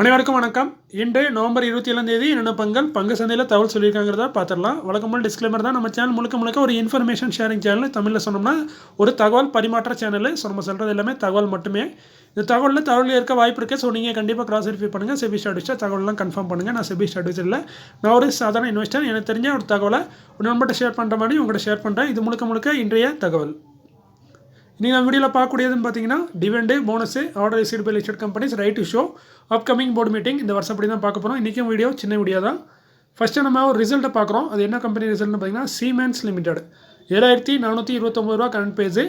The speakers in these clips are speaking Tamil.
அனைவருக்கும் வணக்கம். இன்று நவம்பர் 27 என்னென்ன பங்கு சந்தையில் தகவல் சொல்லியிருக்காங்கிறத பார்த்துடலாம். வழக்கம்போல் டிஸ்க்ளைமர் தான். நம்ம சேனல் முழுக்க ஒரு இன்ஃபர்மேஷன் ஷேரிங் சேனல். தமிழில் சொன்னோம்னா ஒரு தகவல் பரிமாற்ற சேனல். ஸோ நம்ம சொல்கிறது எல்லாமே தகவல் மட்டுமே. இந்த தகவல் இருக்க வாய்ப்பு இருக்குது. ஸோ நீங்கள் கண்டிப்பாக கிராஸ் வெரிஃபை பண்ணுங்கள். செபி ஸ்டாட்டிஸ்டாக தகவலாம் கன்ஃபார்ம் பண்ணுங்கள். நான் செபி ஸ்டாட்டிஸ் இல்லை, நான் ஒரு சாதாரண இன்வெஸ்டர். எனக்கு தெரிஞ்ச ஒரு தகவலை ஒரு நண்பர்கிட்ட ஷேர் பண்ணுற மாதிரி உங்கள்கிட்ட ஷேர் பண்ணுறேன். இது முழுக்க இன்றைய தகவல். இன்றைக்கி நம்ம வீடியோவில் பார்க்கக்கூடியதுன்னு பார்த்தீங்கன்னா dividend, bonus, order received by listed companies, right to show, upcoming board meeting. இந்த வருஷம் அப்படி தான் பார்க்க போகிறோம். இன்றைக்கும் வீடியோ சின்ன வீடியோ தான். ஃபஸ்ட்டு நம்ம ஒரு ரிசல்ட்டை பார்க்குறோம். அது என்ன கம்பெனி ரிசல்ட்னு பார்த்தீங்கன்னா சீமென்ஸ் லிமிடெட் 7429 ரூபா கரண்ட் பேஸு,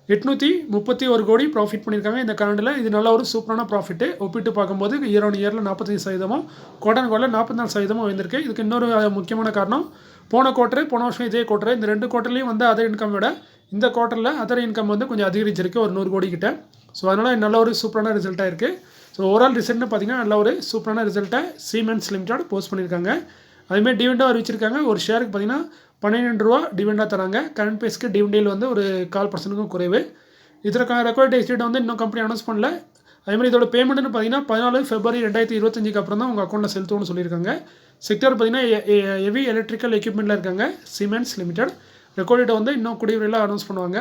831 கோடி ப்ராஃபிட் பண்ணியிருக்காங்க இந்த கரண்டில். இது நல்ல ஒரு சூப்பரான ப்ராஃபிட்டு. ஒப்பிட்டு பார்க்கும்போது இயர் ஆன் இயரில் 45%, குவார்டர் 44% வந்திருக்கு. இதுக்கு இன்னொரு முக்கியமான காரணம், போன வருஷம் இதே குவார்ட்டர், இந்த 2 குவார்ட்டர்லேயும் வந்து அதர் இன்கம் விட இந்த குவார்ட்டரில் அதர் இன்கம் வந்து கொஞ்சம் அதிகரிச்சிருக்கு, ஒரு 100 கோடி கிட்ட. ஸோ அதனால் நல்ல ஒரு சூப்பரான ரிசல்ட்டாக இருக்குது. ஸோ ஓவரால் ரிசல்ட்னு பார்த்தீங்கன்னா நல்ல ஒரு சூப்பரான ரிசல்ட்டை சீமென்ஸ் லிமிடெட் போஸ்ட் பண்ணியிருக்காங்க. அதுமாதிரி டிவிடெண்டாக அறிவிச்சிருக்காங்க. ஒரு ஷேருக்கு பார்த்தீங்கன்னா 12 ரூபா டிவிடெண்டாக தராங்க. கரண்ட் பேஸ்க்கு டிவிடெண்ட் வந்து ஒரு 0.25% குறைவு. இதற்கான ரெக்கார்ட் டேட் வந்து இன்னும் கம்பெனி அனௌன்ஸ் பண்ணல. அதேமாதிரி இதோட பேமெண்ட்னு பார்த்தீங்கன்னா 14 ஃபெப்ரவரி 2025 அப்புறம் தான் உங்கள் அக்கௌண்ட்டில் செலுத்துவோம்னு சொல்லியிருக்காங்க. செக்டர் பார்த்தீங்கன்னா ஹெவி எலக்ட்ரிக்கல் எக்யூப்மெண்ட்டில் இருக்காங்க சீமென்ஸ் லிமிடெட். ரெக்கார்ட் வந்து இன்னும் கூடிய விரைவில் அனௌன்ஸ் பண்ணுவாங்க.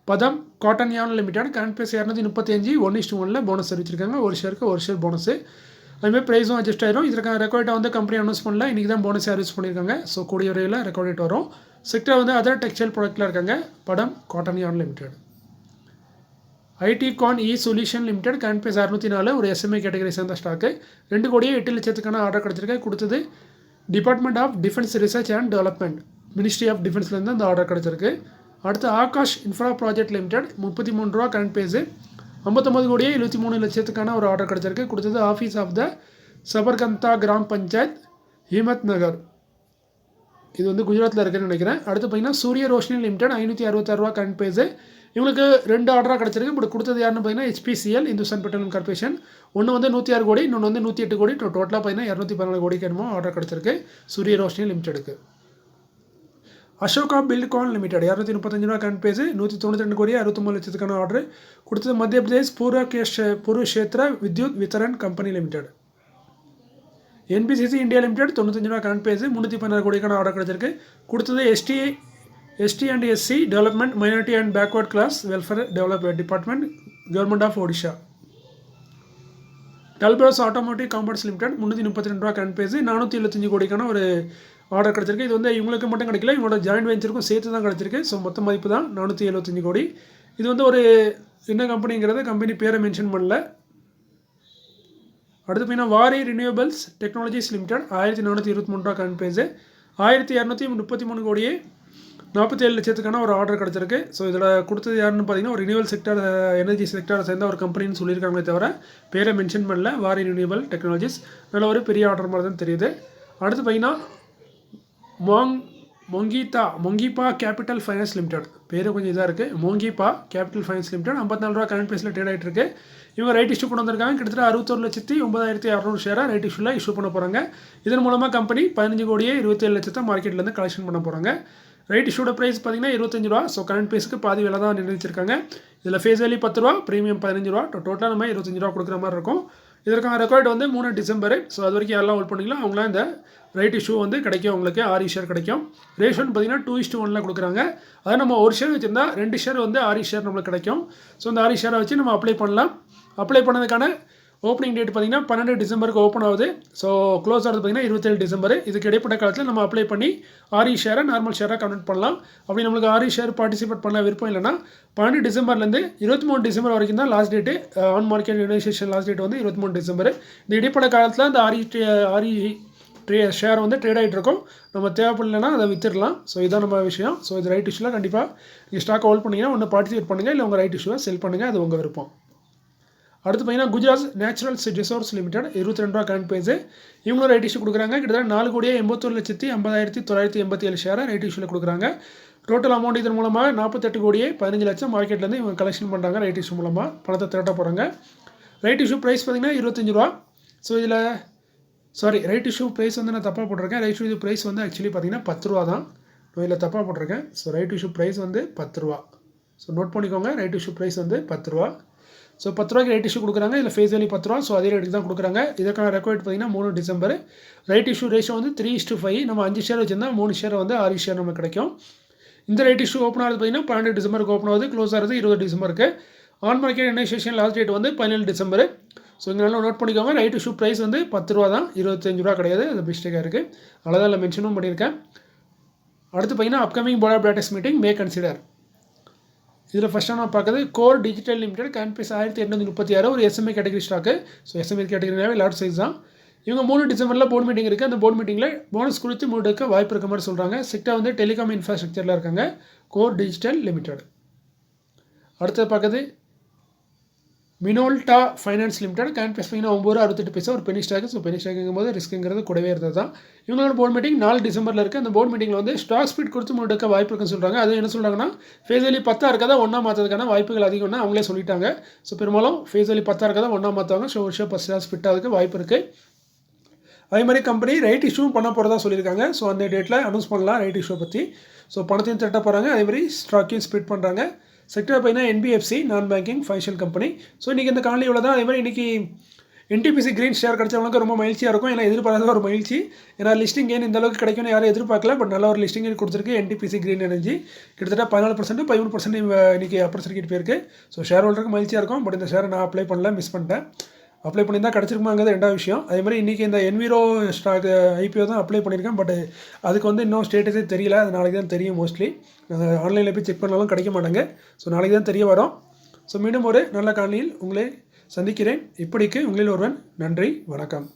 Padam cotton yarn limited current base 235 1:1 bonus அறிவிச்சிருக்காங்க. ஒரு ஷேர் போனஸு. அதுமாதிரி ப்ரைஸும் அட்ஜஸ்ட் ஆயிரும். இதற்கான ரெக்கார்டை வந்து கம்பெனி அனௌன்ஸ் பண்ணல. இன்றைக்கி தான் போனஸ் அரிஸ் பண்ணியிருக்காங்க. ஸோ கூடிய விரைவில் ரெக்கார்ட் வரும். செக்டர் வந்து அதர் டெக்ஸ்டைல் ப்ராடக்ட்டில் இருக்காங்க. Padam cotton yarn limited. Idicon solution limited current base 604, ஒரு எஸ்எம்ஐ கேட்டகரி சேர்ந்த ஸ்டாக்கு. 2 கோடியே 8 லட்சத்துக்கான ஆர்டர் கிடச்சிருக்கு. கொடுத்தது department of defence research and development, ministry of டிஃபென்ஸ்லேருந்து அந்த ஆர்டர் கிடச்சிருக்கு. அடுத்து ஆகாஷ் இன்ஃப்ரா ப்ராஜெக்ட் லிமிடெட் 33 ரூபா கரண்ட் பேஸு, 59 கோடியே 73 லட்சத்துக்கான ஒரு ஆர்டர் கிடச்சிருக்கு. கொடுத்தது office of the Sabarkantha gram panchayat, Himmatnagar. இது வந்து குஜராத்தில் இருக்குன்னு நினைக்கிறேன். அடுத்து பார்த்தீங்கன்னா சூரிய ரோஷினி லிமிடெட் 566 ரூபா கரண்ட் பேஸு. இவங்களுக்கு 2 ஆர்டராக கிடச்சிருக்கு. பட் கொடுத்தது யாருன்னு பார்த்தீங்கன்னா HPCL, இந்துஸ்தான் பெட்ரோலியம் கார்பரேஷன். ஒன்று வந்து 106 கோடி, இன்னொன்று வந்து 108 கோடி. டோட்டலாக பார்த்தீங்கன்னா 214 கோடிக்கு என்னமோ ஆர்டர் கிடச்சிருக்கு சூரிய ரோஷினி லிமிடெடுக்கு. அசோகா பில்ட்கான் லிமிடெட் 235 ரூபா கரண்ட் பேஸு, 192 கோடி 63 லட்சத்துக்கான ஆர்டர். கொடுத்தது Madhya Pradesh Purva Kshetra Vidyut Vitaran company limited. NBCC India limited 95 ரூபா கரண்ட் பேஸு, 316 கோடிக்கான ஆர்டர் கிடச்சிருக்கு. கொடுத்தது ST and SC development, minority and backward class welfare development department, government of Odisha. Talbros automotive components limited 332 ரூபா கரண்ட் பேஸு, 475 கோடிக்கான ஒரு ஆர்டர் கிடச்சிருக்கு. இது வந்து இவங்களுக்கு மட்டும் கிடைக்கல, இவங்களோட ஜாயின்ட் வெஞ்சருக்கும் சேர்த்து தான் கிடச்சிருக்கு. ஸோ மொத்த மதிப்பு தான் 475 கோடி. இது வந்து ஒரு என்ன கம்பெனிங்கிறத கம்பெனி பேரை மென்ஷன் பண்ணல. அடுத்து பார்த்தீங்கன்னா வாரி ரினியூவபிள்ஸ் டெக்னாலஜிஸ் லிமிடெட் 1423 ரூபா கரண்ட் பேஸு, 1233 கோடியே 47 லட்சத்துக்கான ஒரு ஆர்டர் கிடச்சிருக்கு. ஸோ இதில் கொடுத்தது யாருன்னு பார்த்தீங்கன்னா ஒரு ரினியூவல் செக்டர், எனர்ஜி செக்டரை சேர்ந்த ஒரு கம்பெனின்னு சொல்லியிருக்காங்களே தவிர பேரை மென்ஷன் பண்ணல. வாரி ரினியூவபிள் டெக்னாலஜிஸ் நல்ல ஒரு பெரிய ஆர்டர் மாதிரி தான் தெரியுது. அடுத்து பார்த்தீங்கன்னா மொங்கிப்பா கேபிட்டல் ஃபைனான்ஸ் லிமிடெட், பேர் கொஞ்சம் இதாக இருக்குது. மொங்கிப்பா கேபிட்டல் ஃபைனான்ஸ் லிமிடெட் 54 ரூபா கரண்ட் பேஸில் ட்ரேட் ஆகிட்டு இருக்கு. இவங்க ரைட் இஷ்யூ கொண்டு வந்திருக்காங்க. கிட்டத்தட்ட 61,09,600 ஷேராக ரைட் இஷ்யூவில் இஷ்யூ பண்ண போகிறாங்க. இதன் மூலமாக கம்பெனி 15 கோடியே 27 லட்சத்தை மார்க்கெட்லேருந்து கலெக்ஷன் பண்ண போகிறாங்க. ரைட் இஷ்யூட ப்ரைஸ் பார்த்தீங்கன்னா 25 ரூபா. ஸோ கரண்ட் பேஸுக்கு பாதி விலை தான் நிர்ணயிச்சிருக்காங்க. இதில் ஃபேஸ் வேல்யூ 10 ரூபா, ப்ரீமியம் 15 ரூபா, டோட்டலாக நம்ம 25 ரூபா கொடுக்குற மாதிரி இருக்கும். இதற்கான ரெக்கார்ட் வந்து 3 டிசம்பர். ஸோ அது வரைக்கும் யாரெல்லாம் ஹோல்ட் பண்ணிக்கலாம் அவங்களாம் இந்த ரைட் இஷ்யூ வந்து கிடைக்கும். உங்களுக்கு 6 ஷேர் கிடைக்கும். ரேஷன் பார்த்தீங்கன்னா 2:1 கொடுக்குறாங்க. அதை நம்ம ஒரு ஷேர் வச்சுருந்தா 2 ஷேர் வந்து 6 ஷேர் நம்மளுக்கு கிடைக்கும். ஸோ இந்த 6 ஷேரை வச்சு நம்ம அப்ளை பண்ணலாம். அப்ளை பண்ணதுக்கான ஓப்பனிங் டேட் பார்த்தீங்கன்னா 12 டிசம்பருக்கு ஓப்பன் ஆகுது. ஸோ க்ளோஸ் ஆகுது பார்த்தீங்கன்னா 27 டிசம்பர். இதுக்கு இடைப்பட்ட காலத்தில் நம்ம அப்ளை பண்ணி 6 ஷேரை நார்மல் ஷேராக கன்வெர்ட் பண்ணலாம். அப்படி நம்மளுக்கு 6 ஷேர் பார்ட்டிசிபேட் பண்ண விருப்பம் இல்லைனா 12 டிசம்பர்லேருந்து 23 டிசம்பர் வரைக்கும் தான் last date. On market realisation last date வந்து 23 டிசம்பர். இந்த இடைப்பட்ட காலத்தில் இந்த 6 ஷேர் வந்து ட்ரேட் ஆகிட்டு இருக்கும். நம்ம தேவைப்படலைன்னா அதை வித்துடலாம். ஸோ இதுதான் நம்ம விஷயம். ஸோ இது ரைட் இஷ்யூவில் கண்டிப்பாக நீங்கள் ஸ்டாக் ஹோல்ட் பண்ணிங்கன்னா ஒன்று பார்ட்டிசிபேட் பண்ணுங்கள், இல்லை உங்கள் ரைட் இஷ்யூவை செல் பண்ணுங்கள். அது உங்கள் விருப்பம். அடுத்து பார்த்தீங்கன்னா குஜராத் நேச்சுரல் ரிசோர்ஸ் லிமிடெட் 22 ரூபா கரண்ட் பேஸு. இவங்களும் ரைட் இஷ்யூ கொடுக்குறாங்க. கிட்டத்தட்ட 4 கோடியே 81,50,987 ஷேரை ரைட் இஷ்யூவில் கொடுக்குறாங்க. டோட்டல் அமௌண்ட் இதன் மூலமாக 48 கோடியே 15 லட்சம் மார்க்கெட்லேருந்து இவங்க கலெக்ஷன் பண்ணுறாங்க. ரைட் இஷ்யூ மூலமாக பணத்தை திரட்ட போகிறாங்க. ரைட் இஷ்யூ ப்ரைஸ் பார்த்தீங்கன்னா 25 ரூபா. ஸோ இதில் ரைட் இஷ்யூ ப்ரைஸ் வந்து நான் தப்பாக போட்டிருக்கேன். ரைட் இஷ்யூ ப்ரைஸ் வந்து ஆக்சுவலி பார்த்தீங்கன்னா 10 ரூபா தான். நான் இதில் தப்பாக போட்டிருக்கேன். ஸோ ரைட் இஷ்யூ ப்ரைஸ் வந்து 10 ரூபா. ஸோ நோட் பண்ணிக்கோங்க. ரைட் இஷ்யூ ப்ரைஸ் வந்து 10 ரூபா. ஸோ 10 ரூபாய்க்கு ரைட் இஷ்யூ கொடுக்குறாங்க. இதில் ஃபேஸ் வேல்யூ 10 ரூபா. ஸோ அதே ரேட்டுக்கு தான் கொடுக்குறாங்க. இதற்கான ரெக்வயர்ட் பார்த்தீங்கன்னா 3 டிசம்பர். ரைட் இஷ்யூ ரேஷியோ வந்து 3:5. நம்ம 5 ஷேர் வச்சிருந்தா 3 ஷேர் வந்து 6 ஷேர் நமக்கு கிடைக்கும். இந்த ரைட் இஷ்யூ ஓப்பன் ஆகுது பார்த்தீங்கன்னா 12 டிசம்பருக்கு ஓப்பன் ஆகுது. க்ளோஸ் ஆகுது 20 டிசம்பருக்கு. On market initiation last date வந்து 17 டிசம்பர். ஸோ இங்கே நல்லா நோட் பண்ணிக்கோங்க. ரைட் இஷ்யூ ப்ரைஸ் வந்து 10 ரூபா தான், 25 ரூபா கிடையாது. அது மிஸ்டேக்காக இருக்குது. அவ்வளோதான் இல்லை மென்ஷனும் பண்ணியிருக்கேன். அடுத்து பார்த்தீங்கன்னா upcoming board of directors meeting may consider. இதில் ஃபஸ்ட்டாக நான் பார்க்குறது கோர் டிஜிட்டல் லிமிடெட் கேன்பேஸ் 1836 ஒரு SME category stock. So SME கேட்டகரினாவே லார்ஜ் சைஸ் தான். இவங்க 3 டிசம்பரில் போர்டு மீட்டிங் இருக்குது. அந்த போர்டு மீட்டிங்கில் போனஸ் கொடுத்து மூடுக்க வாய்ப்பு இருக்க மாதிரி சொல்கிறாங்க. செக்டர் வந்து டெலிகாம் இன்ஃப்ராஸ்ட்ரக்சரில் இருக்காங்க. Core digital limited. அடுத்தது பார்க்குறது மினோல்டா ஃபைனான்ஸ் லிமிடெட் கேன்பேஸ் பார்த்தீங்கன்னா 9.68 ஒரு பெனி ஸ்டாக்கு. ஸோ பெனி ஸ்டாக்குங்கும் போது ரிஸ்க்குங்கிறது கூடவே இருந்தது தான். இவங்களோட போர்டு மீட்டிங் 4 டிசம்பரில் இருக்குது. அந்த போர்டு மீட்டிங்கில் வந்து ஸ்டாக் ஸ்பீட் கொடுத்து முன்னெடுக்க வாய்ப்பு இருக்குன்னு சொல்கிறாங்க. அது என்ன சொல்கிறாங்கன்னா ஃபேஸ் வேல்யூ 10 இருக்காதா ஒன்றா மாற்றதுக்கான வாய்ப்புகள் அதிகம்னா அவங்களே சொல்லிட்டாங்க. ஸோ பெரும்பாலும் ஃபேஸ் வேல்யூ 10 இருக்காதா ஒன்றா மாற்றுவாங்க. ஸோ ஒரு ஷேர் 10 ஷேர் ஸ்பிட் ஆகிறதுக்கு வாய்ப்பு இருக்குது. அதே மாதிரி கம்பெனி ரைட் இஷ்யூவும் பண்ண போகிறதா சொல்லியிருக்காங்க. ஸோ அந்த டேட்டில் அனௌன்ஸ் பண்ணலாம் ரைட் இஷ்யூ பற்றி. ஸோ பணத்தையும் திரட்ட போகிறாங்க. அதே மாதிரி ஸ்டாக்கையும் ஸ்பிட் பண்ணுறாங்க. செக்டர் பார்த்தீங்கன்னா என்பிஎஃப்சி நான் பேங்கிங் ஃபைனான்ஷியல் கம்பெனி. ஸோ இன்றைக்கி இந்த காணொலி இவ்வளோ தான். அதே மாதிரி இன்றைக்கி என்டிபிசி கிரீன் ஷேர் கிடைச்சவங்களுக்கு ரொம்ப மகிழ்ச்சியாக இருக்கும். ஏன்னா எதிர்பார்க்காத ஒரு மகிழ்ச்சி. ஏன்னா லிஸ்டிங் ஏன் இந்த அளவுக்கு கிடைக்கும்னு யாரும் எதிர்பார்க்கல. பட் நல்ல ஒரு லிஸ்டிங் கொடுத்துருக்கு என்டிபிசி கிரீன் எனர்ஜி. கிட்டத்தட்ட 14% 13% இன்றைக்கி அப்பர் சர்க்கிட் போயிருக்கு. ஸோ ஷேர் ஹோல்டருக்கு மகிழ்ச்சியாக இருக்கும். பட் இந்த ஷேரை நான் அப்ளை பண்ணல, மிஸ் பண்ணிட்டேன். அப்ளை பண்ணியிருந்தால் கிடச்சிருக்குமாங்கிறது ரெண்டாவது விஷயம். அதே மாதிரி இன்றைக்கி இந்த என்விரோ ஸ்டாக் ஐபிஓ தான் அப்ளை பண்ணியிருக்கேன். பட் அதுக்கு வந்து இன்னும் ஸ்டேட்டஸே தெரியல. அது நாளைக்கு தான் தெரியும். மோஸ்ட்லி ஆன்லைனில் போய் செக் பண்ணாலும் கிடைக்க மாட்டாங்க. ஸோ நாளைக்கு தான் தெரிய வரும். ஸோ மீண்டும் ஒரு நல்ல காணொலியில் உங்களை சந்திக்கிறேன். இப்படிக்கு உங்களில் ஒருவன். நன்றி, வணக்கம்.